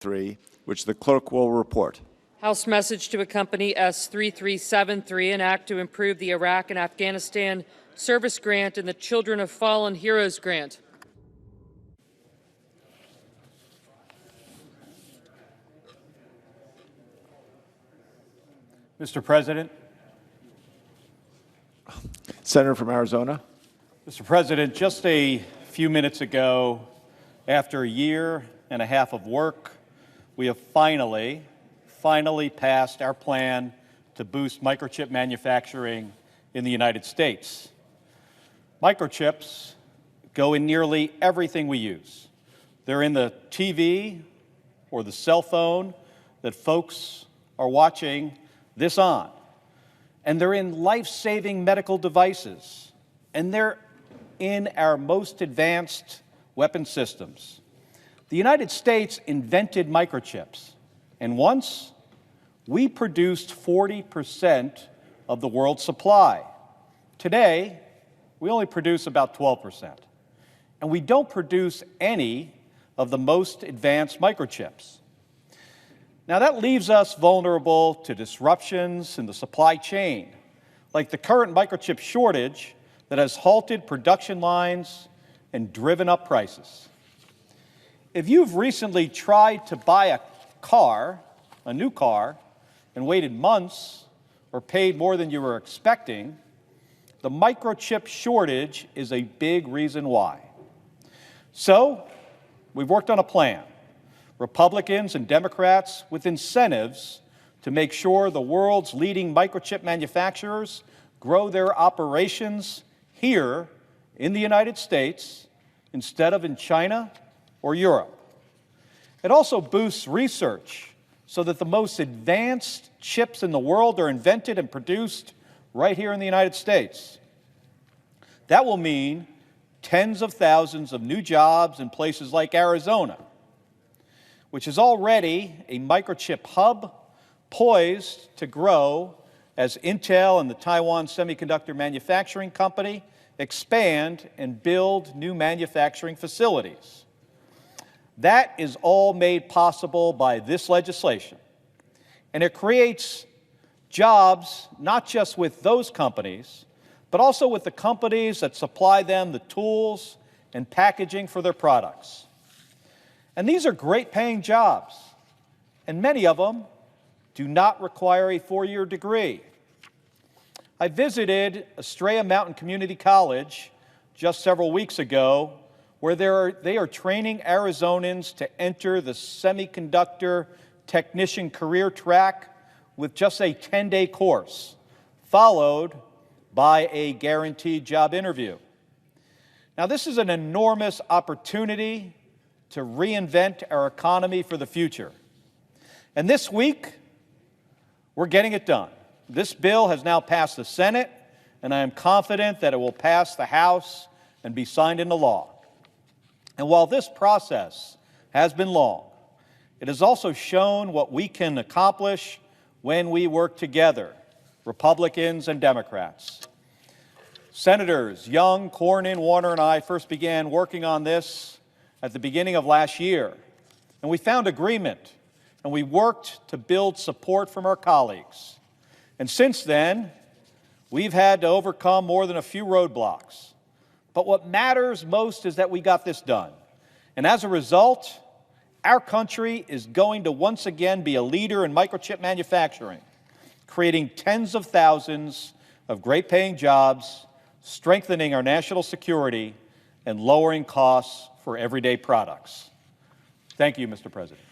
3, which the clerk will report. House message to accompany S3373, an act to improve the Iraq and Afghanistan Service Grant and the Children of Fallen Heroes Grant. Mr. President. Senator from Arizona. Mr. President, just a few minutes ago, after a year and a half of work, we have finally passed our plan to boost microchip manufacturing in the United States. Microchips go in nearly everything we use. They're in the TV or the cell phone that folks are watching this on. And they're in life-saving medical devices. And they're in our most advanced weapon systems. The United States invented microchips. And once, we produced 40% of the world's supply. Today, we only produce about 12%. And we don't produce any of the most advanced microchips. Now, that leaves us vulnerable to disruptions in the supply chain, like the current microchip shortage that has halted production lines and driven up prices. If you've recently tried to buy a new car, and waited months or paid more than you were expecting, the microchip shortage is a big reason why. So, we've worked on a plan, Republicans and Democrats with incentives to make sure the world's leading microchip manufacturers grow their operations here in the United States instead of in China or Europe. It also boosts research so that the most advanced chips in the world are invented and produced right here in the United States. That will mean tens of thousands of new jobs in places like Arizona, which is already a microchip hub poised to grow as Intel and the Taiwan Semiconductor Manufacturing Company expand and build new manufacturing facilities. That is all made possible by this legislation. And it creates jobs not just with those companies, but also with the companies that supply them the tools and packaging for their products. And these are great-paying jobs, and many of them do not require a four-year degree. I visited Estrella Mountain Community College just several weeks ago, where they are training Arizonans to enter the semiconductor technician career track with just a 10-day course, followed by a guaranteed job interview. Now, this is an enormous opportunity to reinvent our economy for the future. And this week, we're getting it done. This bill has now passed the Senate, and I am confident that it will pass the House and be signed into law. And while this process has been long, it has also shown what we can accomplish when we work together, Republicans and Democrats. Senators Young, Cornyn, Warner, and I first began working on this at the beginning of last year. And we found agreement, and we worked to build support from our colleagues. And since then, we've had to overcome more than a few roadblocks. But what matters most is that we got this done. And as a result, our country is going to once again be a leader in microchip manufacturing, creating tens of thousands of great-paying jobs, strengthening our national security, and lowering costs for everyday products. Thank you, Mr. President.